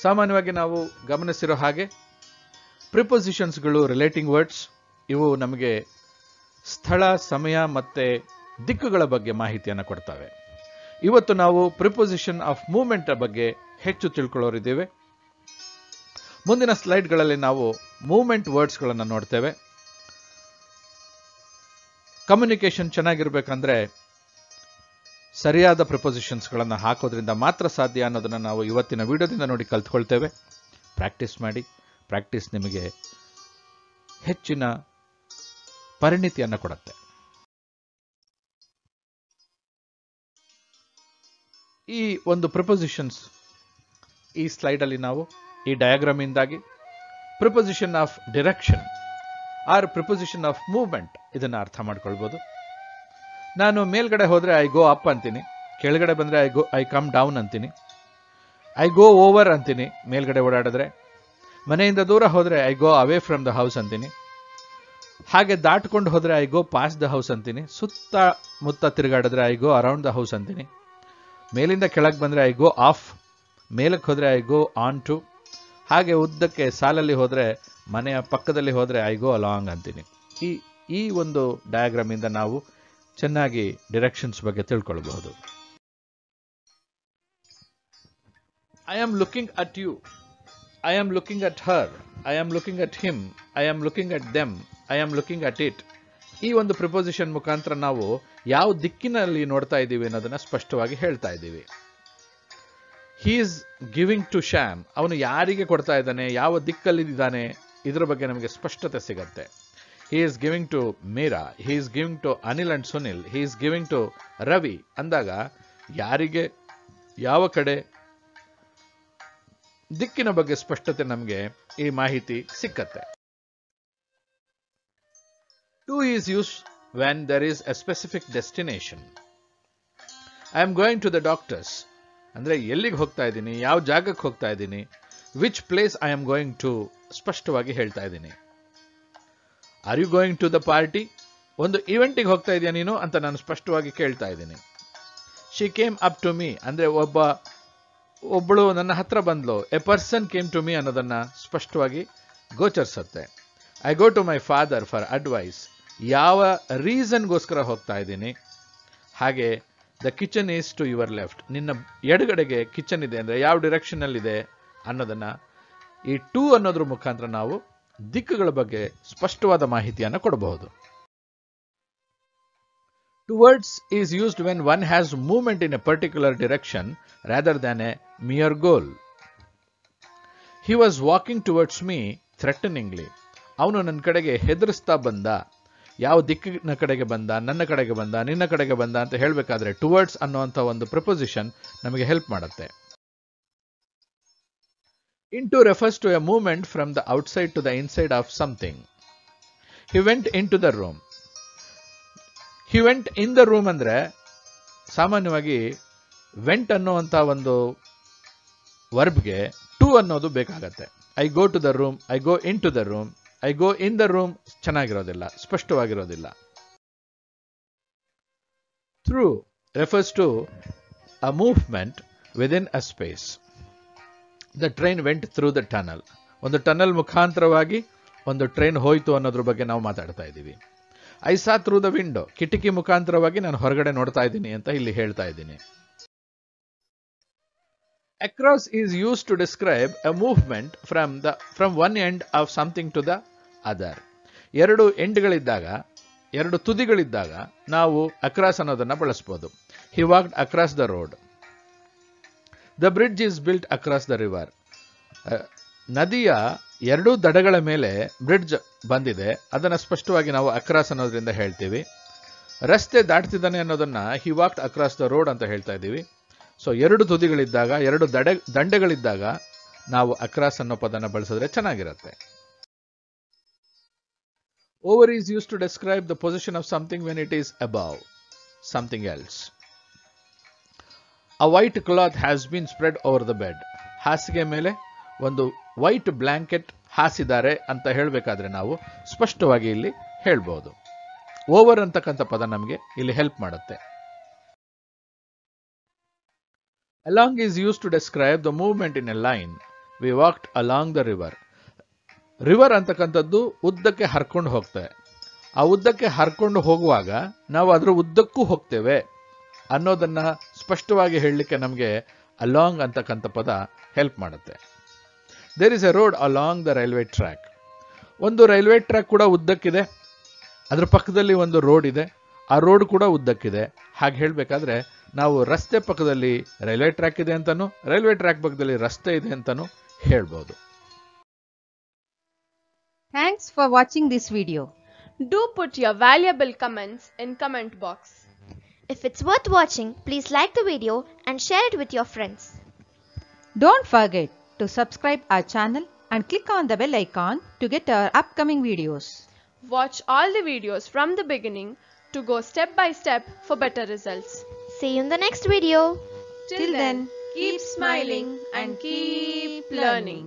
ಸಾಮಾನ್ಯವಾಗಿ ನಾವು ಗಮನಿಸಿರೋ ಹಾಗೆ ಪ್ರಿಪೊಸಿಷನ್ಸ್ಗಳು ರಿಲೇಟಿಂಗ್ ವರ್ಡ್ಸ್ ಇವು ನಮಗೆ ಸ್ಥಳ ಸಮಯ ಮತ್ತೆ ದಿಕ್ಕುಗಳ ಬಗ್ಗೆ ಮಾಹಿತಿಯನ್ನು ಕೊಡ್ತವೆ. ಇವತ್ತು ನಾವು ಪ್ರಿಪೊಸಿಷನ್ ಆಫ್ ಮೂವ್ಮೆಂಟ್ ಬಗ್ಗೆ ಹೆಚ್ಚು ತಿಳ್ಕೊಳ್ಳೋರಿದ್ದೇವೆ. ಮುಂದಿನ ಸ್ಲೈಡ್ಗಳಲ್ಲಿ ನಾವು ಮೂವ್ಮೆಂಟ್ ವರ್ಡ್ಸ್ಗಳನ್ನು ನೋಡ್ತೇವೆ. ಕಮ್ಯುನಿಕೇಶನ್ ಚೆನ್ನಾಗಿರ್ಬೇಕಂದ್ರೆ ಸರಿಯಾದ ಪ್ರಿಪೊಸಿಷನ್ಸ್ಗಳನ್ನು ಹಾಕೋದ್ರಿಂದ ಮಾತ್ರ ಸಾಧ್ಯ ಅನ್ನೋದನ್ನು ನಾವು ಇವತ್ತಿನ ವಿಡಿಯೋದಿಂದ ನೋಡಿ ಕಲ್ತ್ಕೊಳ್ತೇವೆ. ಪ್ರಾಕ್ಟೀಸ್ ಮಾಡಿ. ಪ್ರಾಕ್ಟೀಸ್ ನಿಮಗೆ ಹೆಚ್ಚಿನ ಪರಿಣಿತಿಯನ್ನು ಕೊಡುತ್ತೆ. ಈ ಒಂದು ಪ್ರಿಪೊಸಿಷನ್ಸ್ ಈ ಸ್ಲೈಡಲ್ಲಿ ನಾವು ಈ ಡಯಾಗ್ರಾಮ್ ಇಂದಾಗಿ preposition of direction or preposition of movement ಇದನ್ನು ಅರ್ಥ ಮಾಡ್ಕೊಳ್ಬೋದು. ನಾನು ಮೇಲ್ಗಡೆ ಹೋದರೆ ಐ ಗೋ ಅಪ್ ಅಂತೀನಿ, ಕೆಳಗಡೆ ಬಂದರೆ ಐ ಕಮ್ ಡೌನ್ ಅಂತೀನಿ, ಐ ಗೋ ಓವರ್ ಅಂತೀನಿ ಮೇಲ್ಗಡೆ ಓಡಾಡಿದ್ರೆ, ಮನೆಯಿಂದ ದೂರ ಹೋದರೆ I go away from the house ಅಂತೀನಿ, ಹಾಗೆ ದಾಟ್ಕೊಂಡು ಹೋದರೆ I go past the house ಅಂತೀನಿ, ಸುತ್ತ ಮುತ್ತ ತಿರುಗಾಡಿದ್ರೆ I go around the house ಅಂತೀನಿ, ಮೇಲಿಂದ ಕೆಳಗೆ ಬಂದರೆ ಐ ಗೋ ಆಫ್, ಮೇಲಕ್ಕೆ ಹೋದರೆ ಐ ಗೋ ಆನ್ ಟು, ಹಾಗೆ ಉದ್ದಕ್ಕೆ ಸಾಲಲ್ಲಿ ಹೋದರೆ ಮನೆಯ ಪಕ್ಕದಲ್ಲಿ ಹೋದರೆ ಐ ಗೋ ಅಲಾಂಗ್ ಅಂತೀನಿ. ಈ ಒಂದು ಡಯಾಗ್ರಾಮ್ ಇಂದ ನಾವು ಚೆನ್ನಾಗಿ ಡಿರೆಕ್ಷನ್ಸ್ ಬಗ್ಗೆ ತಿಳ್ಕೊಳ್ಬಹುದು. I am looking at you, I am looking at her, I am looking at him, I am looking at them, I am looking at it. ಈ ಒಂದು ಪ್ರಿಪೊಸಿಷನ್ ಮುಖಾಂತರ ನಾವು ಯಾವ ದಿಕ್ಕಿನಲ್ಲಿ ನೋಡ್ತಾ ಇದ್ದೀವಿ ಅನ್ನೋದನ್ನ ಸ್ಪಷ್ಟವಾಗಿ ಹೇಳ್ತಾ ಇದ್ದೀವಿ. He is giving to Shyam, ಅವನು ಯಾರಿಗೆ ಕೊಡ್ತಾ ಇದ್ದಾನೆ, ಯಾವ ದಿಕ್ಕಲ್ಲಿ ಇದ್ದಾನೆ, ಇದರ ಬಗ್ಗೆ ನಮಗೆ ಸ್ಪಷ್ಟತೆ ಸಿಗತ್ತೆ. He is giving to Meera, he is giving to Anil and Sunil, he is giving to Ravi ಅಂದಾಗ ಯಾರಿಗೆ ಯಾವ ಕಡೆ ದಿಕ್ಕಿನ ಬಗ್ಗೆ ಸ್ಪಷ್ಟತೆ ನಮಗೆ ಈ ಮಾಹಿತಿ ಸಿಕ್ಕತ್ತೆ. To is use when there is a specific destination. I am going to the doctors ಅಂದ್ರೆ ಎಲ್ಲಿಗೆ ಹೋಗ್ತಾ ಇದ್ದೀನಿ, ಯಾವ ಜಾಗಕ್ಕೆ ಹೋಗ್ತಾ ಇದ್ದೀನಿ, which place I am going to ಸ್ಪಷ್ಟವಾಗಿ ಹೇಳ್ತಾ ಇದ್ದೀನಿ. Are you going to the party, ಒಂದು ಇವೆಂಟಿಗೆ ಹೋಗ್ತಾ ಇದೆಯಾ ನೀನು ಅಂತ ನಾನು ಸ್ಪಷ್ಟವಾಗಿ ಕೇಳ್ತಾ ಇದ್ದೀನಿ. She came up to me ಅಂದ್ರೆ ಒಬ್ಬಳು ನನ್ನ ಹತ್ರ ಬಂದ್ಲು, a person came to me ಅನ್ನೋದನ್ನ ಸ್ಪಷ್ಟವಾಗಿ ಗೋಚರಿಸುತ್ತೆ. I go to my father for advice, ಯಾವ ರೀಸನ್ಗೋಸ್ಕರ ಹೋಗ್ತಾ ಇದ್ದೀನಿ. ಹಾಗೆ the kitchen is to your left, ನಿನ್ನ ಎಡಗಡೆಗೆ ಕಿಚನ್ ಇದೆ ಅಂದ್ರೆ ಯಾವ ಡಿರೆಕ್ಷನ್ ಅಲ್ಲಿ ಇದೆ ಅನ್ನೋದನ್ನ ಈ ಟು ಅನ್ನೋದ್ರ ಮುಖಾಂತರ ನಾವು ದಿಕ್ಕುಗಳ ಬಗ್ಗೆ ಸ್ಪಷ್ಟವಾದ ಮಾಹಿತಿಯನ್ನು ಕೊಡಬಹುದು. Towards is used when one has movement in a particular direction rather than a mere goal. He was walking towards me threateningly, ಅವನು ನನ್ನ ಕಡೆಗೆ ಹೆದರಿಸ್ತಾ ಬಂದ. ಯಾವ ದಿಕ್ಕಿನ ಕಡೆಗೆ ಬಂದ, ನನ್ನ ಕಡೆಗೆ ಬಂದ, ನಿನ್ನ ಕಡೆಗೆ ಬಂದ ಅಂತ ಹೇಳಬೇಕಾದ್ರೆ ಟುವರ್ಡ್ಸ್ ಅನ್ನುವಂಥ ಒಂದು ಪ್ರಿಪೊಸಿಷನ್ ನಮಗೆ ಹೆಲ್ಪ್ ಮಾಡುತ್ತೆ. Into refers to a movement from the outside to the inside of something. He went into the room. He went in the room ಅಂದ್ರೆ ಸಾಮಾನ್ಯವಾಗಿ ವೆಂಟ್ ಅನ್ನುವಂಥ ಒಂದು ವರ್ಬ್ಗೆ ಟು ಅನ್ನೋದು ಬೇಕಾಗತ್ತೆ. I go to the room, I go into the room, I go in the room ಚೆನ್ನಾಗಿರೋದಿಲ್ಲ, ಸ್ಪಷ್ಟವಾಗಿರೋದಿಲ್ಲ. Through refers to a movement within a space. The train went through the tunnel, ಒಂದು tunnel ಮುಖಾಂತರವಾಗಿ ಒಂದು train ಹೋಯ್ತು ಅನ್ನೋದ್ರ ಬಗ್ಗೆ ನಾವು ಮಾತಾಡ್ತಾ ಇದ್ದೀವಿ. I saw through the window, ಕಿಟಕಿ ಮುಖಾಂತರವಾಗಿ ನಾನು ಹೊರಗಡೆ ನೋಡ್ತಾ ಇದ್ದೀನಿ ಅಂತ ಇಲ್ಲಿ ಹೇಳ್ತಾ ಇದ್ದೀನಿ. Across is use to describe a movement from one end of something to the other. ಎರಡು ಎಂಡ್ಗಳಿದ್ದಾಗ, ಎರಡು ತುದಿಗಳಿದ್ದಾಗ ನಾವು ಅಕ್ರಾಸ್ ಅನ್ನೋದನ್ನ ಬಳಸ್ಬೋದು. He walked across the road. The bridge is built across the river. ನದಿಯ ಎರಡೂ ದಡಗಳ ಮೇಲೆ ಬ್ರಿಡ್ಜ್ ಬಂದಿದೆ, ಅದನ್ನು ಸ್ಪಷ್ಟವಾಗಿ ನಾವು ಅಕ್ರಾಸ್ ಅನ್ನೋದ್ರಿಂದ ಹೇಳ್ತೀವಿ. ರಸ್ತೆ ದಾಟ್ತಿದ್ದಾನೆ ಅನ್ನೋದನ್ನ ಹಿ ವಾಕ್ಡ್ ಅಕ್ರಾಸ್ ದ ರೋಡ್ ಅಂತ ಹೇಳ್ತಾ ಇದ್ದೀವಿ. ಸೊ ಎರಡು ತುದಿಗಳಿದ್ದಾಗ, ಎರಡು ದಂಡೆಗಳಿದ್ದಾಗ ನಾವು ಅಕ್ರಾಸ್ ಅನ್ನೋ ಪದನ ಬಳಸಿದ್ರೆ ಚೆನ್ನಾಗಿರುತ್ತೆ. Over is use to describe the position of something when it is above something else. A white cloth has been spread over the bed. ಹಾಸಿಗೆ ಮೇಲೆ ಒಂದು ವೈಟ್ ಬ್ಲಾಂಕೆಟ್ ಹಾಸಿದ್ದಾರೆ ಅಂತ ಹೇಳಬೇಕಾದ್ರೆ ನಾವು ಸ್ಪಷ್ಟವಾಗಿ ಇಲ್ಲಿ ಹೇಳ್ಬೋದು. ಓವರ್ ಅಂತಕ್ಕಂಥ ಪದ ನಮಗೆ ಇಲ್ಲಿ ಹೆಲ್ಪ್ ಮಾಡುತ್ತೆ. Along is used to describe the movement in a line we walked along the river. River ಅಂತಕ್ಕಂಥದ್ದು ಉದ್ದಕ್ಕೆ ಹರ್ಕೊಂಡು ಹೋಗ್ತದೆ. ಆ ಉದ್ದಕ್ಕೆ ಹರ್ಕೊಂಡು ಹೋಗುವಾಗ ನಾವು ಅದರ ಉದ್ದಕ್ಕೂ ಹೋಗ್ತೇವೆ ಅನ್ನೋದನ್ನ ಸ್ಪಷ್ಟವಾಗಿ ಹೇಳಲಿಕ್ಕೆ ನಮಗೆ ಅಲಾಂಗ್ ಅಂತಕ್ಕಂಥ ಪದ ಹೆಲ್ಪ್ ಮಾಡುತ್ತೆ. There is a road along the railway track. ಒಂದು ರೈಲ್ವೆ ಟ್ರ್ಯಾಕ್ ಕೂಡ ಉದ್ದಕ್ಕಿದೆ, ಅದರ ಪಕ್ಕದಲ್ಲಿ ಒಂದು ರೋಡ್ ಇದೆ, ಆ ರೋಡ್ ಕೂಡ ಉದ್ದಕ್ಕಿದೆ. ಹಾಗೆ ಹೇಳಬೇಕಾದ್ರೆ ನಾವು ರಸ್ತೆ ಪಕ್ಕದಲ್ಲಿ ರೈಲ್ವೆ ಟ್ರ್ಯಾಕ್ ಇದೆ ಅಂತಾನು, ರೈಲ್ವೆ ಟ್ರ್ಯಾಕ್ ಪಕ್ಕದಲ್ಲಿ ರಸ್ತೆ ಇದೆ ಅಂತಾನು ಹೇಳ್ಬೋದು. Thanks for watching this video. Do put your valuable comments in comment box. If it's worth watching, please like the video and share it with your friends. Don't forget to subscribe our channel and click on the bell icon to get our upcoming videos. Watch all the videos from the beginning to go step by step for better results. See you in the next video. Till then, keep smiling and keep learning.